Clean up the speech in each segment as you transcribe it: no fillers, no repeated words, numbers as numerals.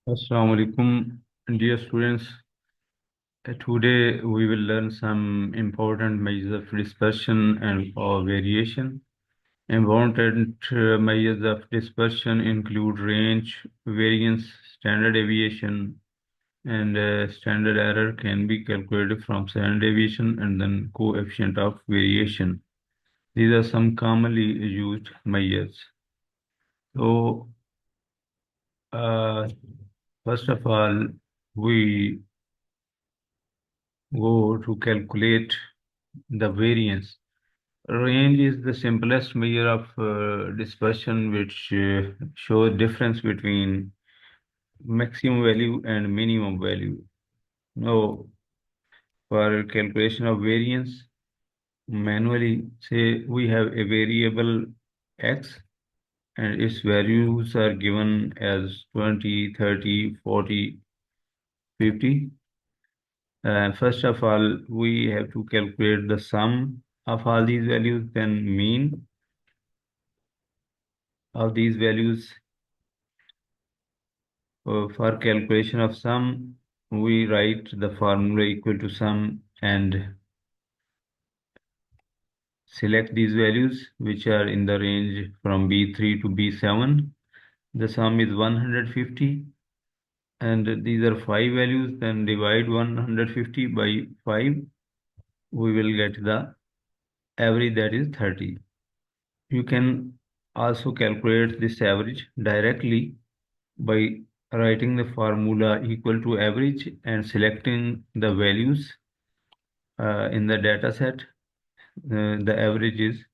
Assalamu alaikum, dear students. Today we will learn some important measures of dispersion and or variation. Important measures of dispersion include range, variance, standard deviation, and standard error can be calculated from standard deviation and then coefficient of variation. These are some commonly used measures. So, uh, first of all, we go to calculate the variance. Range is the simplest measure of dispersion which shows difference between maximum value and minimum value. Now, for calculation of variance, manually say we have a variable x and its values are given as 20, 30, 40, 50. First of all, we have to calculate the sum of all these values, then mean of these values. For calculation of sum, we write the formula equal to sum and select these values which are in the range from B3 to B7. The sum is 150 and these are 5 values. Then divide 150 by 5. We will get the average, that is 30. You can also calculate this average directly by writing the formula equal to average and selecting the values in the data set. The average is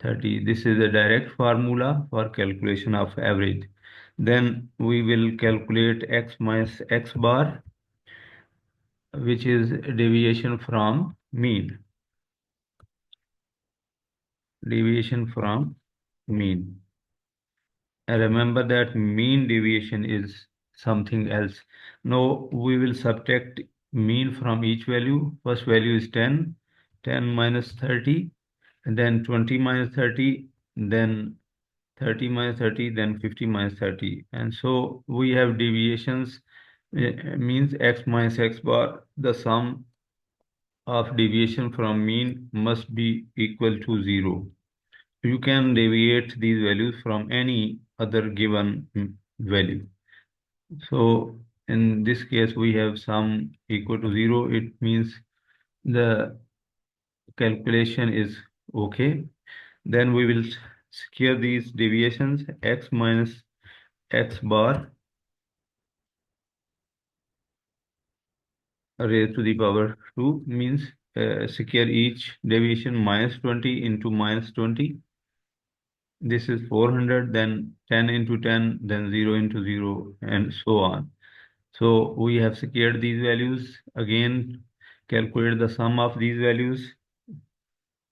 30. This is a direct formula for calculation of average. Then we will calculate x minus x bar, which is deviation from mean. Deviation from mean. And remember that mean deviation is something else. Now we will subtract mean from each value. First value is 10, 10 minus 30, and then 20 minus 30, then 30 minus 30, then 50 minus 30. And so we have deviations, means x minus x bar. The sum of deviation from mean must be equal to 0. You can deviate these values from any other given value. So in this case, we have sum equal to 0. It means the calculation is okay. Then we will secure these deviations. X minus x bar raised to the power 2 means secure each deviation minus 20 into minus 20. This is 400, then 10 into 10, then 0 into 0, and so on. So we have secured these values. Again, calculate the sum of these values.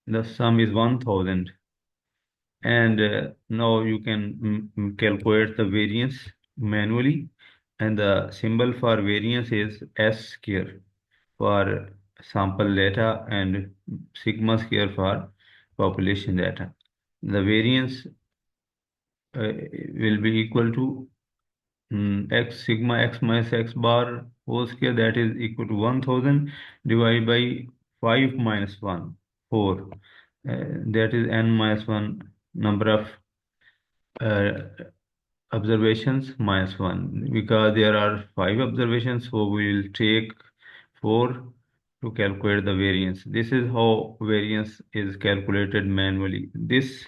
The sum is 1000. And now you can calculate the variance manually. And the symbol for variance is S square for sample data and sigma square for population data. The variance will be equal to x sigma x minus x bar whole square, that is equal to 1000 divided by 5 minus 1, 4. That is n minus 1 number of uh, observations minus 1. Because there are 5 observations, so we will take 4 to calculate the variance. This is how variance is calculated manually. This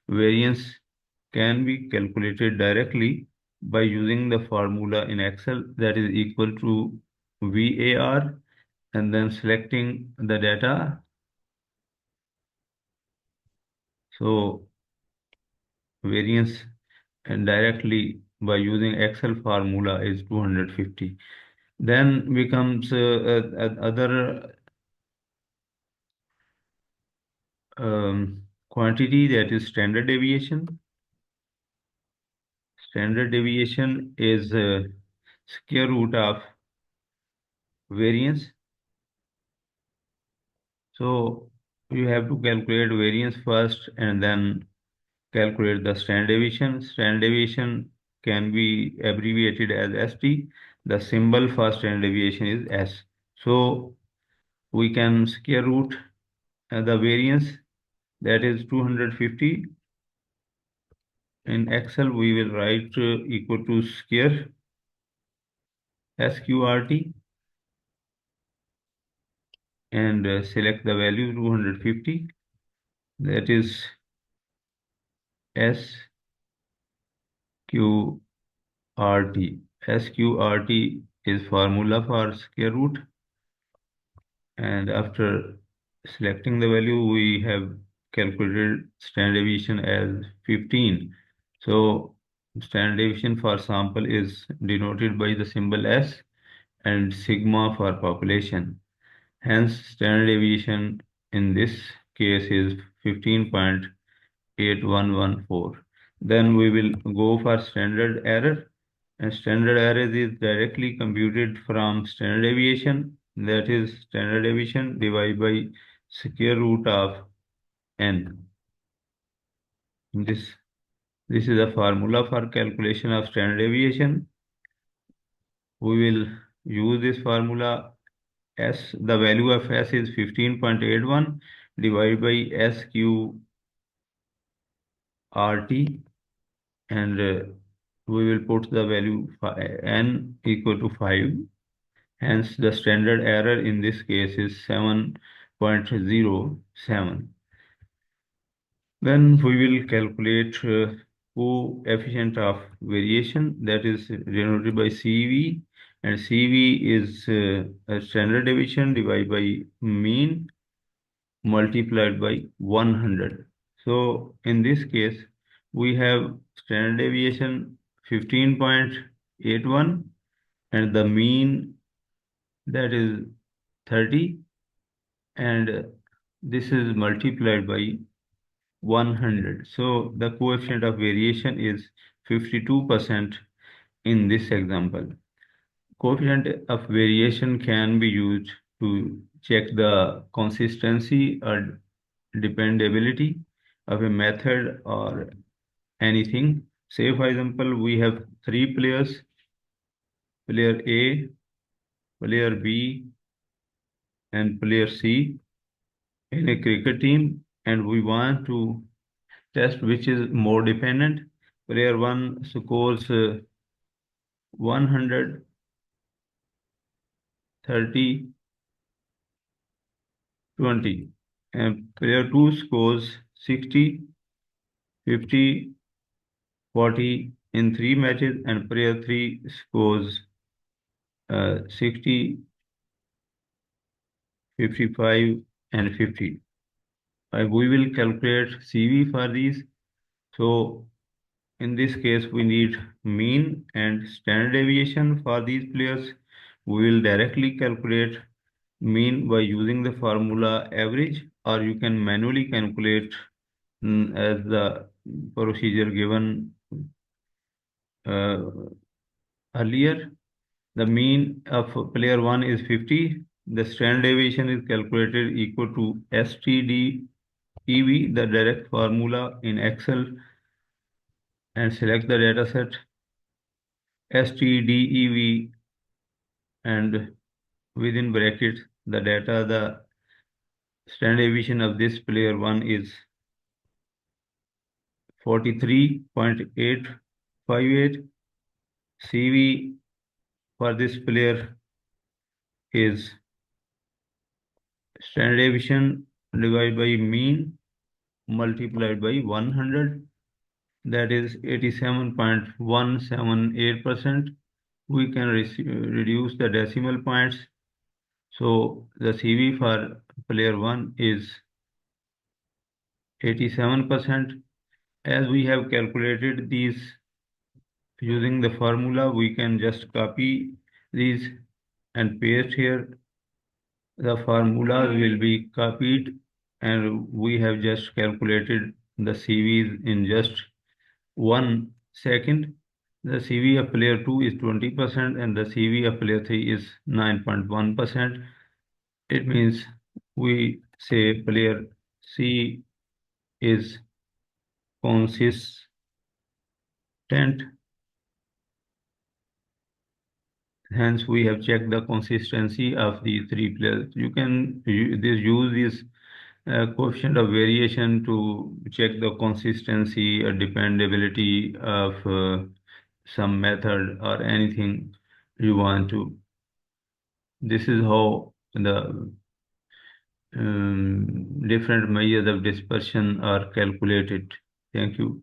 variance can be calculated directly by using the formula in Excel, that is equal to VAR, and then selecting the data. So variance and directly by using Excel formula is 250. Then becomes other quantity, that is standard deviation. Standard deviation is square root of variance. So you have to calculate variance first and then calculate the standard deviation. Standard deviation can be abbreviated as ST. The symbol for standard deviation is S. So we can square root the variance, that is 250. In Excel, we will write equal to square SQRT and select the value 250. That is SQRT. SQRT is formula for square root, and after selecting the value, we have calculated standard deviation as 15. So standard deviation for sample is denoted by the symbol S and sigma for population. Hence, standard deviation in this case is 15.8114. Then we will go for standard error. And standard error is directly computed from standard deviation, that is standard deviation divided by square root of n. This, this is a formula for calculation of standard deviation. We will use this formula. S, the value of S is 15.81 divided by SQRT, and we will put the value n equal to 5. Hence, the standard error in this case is 7.07. Then we will calculate coefficient of variation, that is denoted by CV, and CV is a standard deviation divided by mean multiplied by 100. So in this case, we have standard deviation 15.81 and the mean, that is 30, and this is multiplied by 100. So the coefficient of variation is 52% in this example. Coefficient of variation can be used to check the consistency or dependability of a method or anything. Say, for example, we have three players, player A, player B, and player C in a cricket team, and we want to test which is more dependent. Player 1 scores 130, 20, and player 2 scores 60, 50, 40 in 3 matches, and player 3 scores 60, 55, and 50. We will calculate CV for these. So in this case, we need mean and standard deviation for these players. We will directly calculate mean by using the formula average, or you can manually calculate as the procedure given uh, earlier. The mean of player 1 is 50. The standard deviation is calculated equal to STDEV, the direct formula in Excel, and select the data set STDEV, and within brackets the data, the standard deviation of this player 1 is 43.858. CV for this player is standard deviation divided by mean multiplied by 100, that is 87.178%. We can reduce the decimal points. So the CV for player 1 is 87%. As we have calculated these using the formula, we can just copy these and paste here. The formulas will be copied, and we have just calculated the CVs in just 1 second. The CV of player 2 is 20% and the CV of player 3 is 9.1%. It means we say player C is consistent Hence, we have checked the consistency of the three players. You can use this coefficient of variation to check the consistency or dependability of some method or anything you want to. This is how the different measures of dispersion are calculated. Thank you.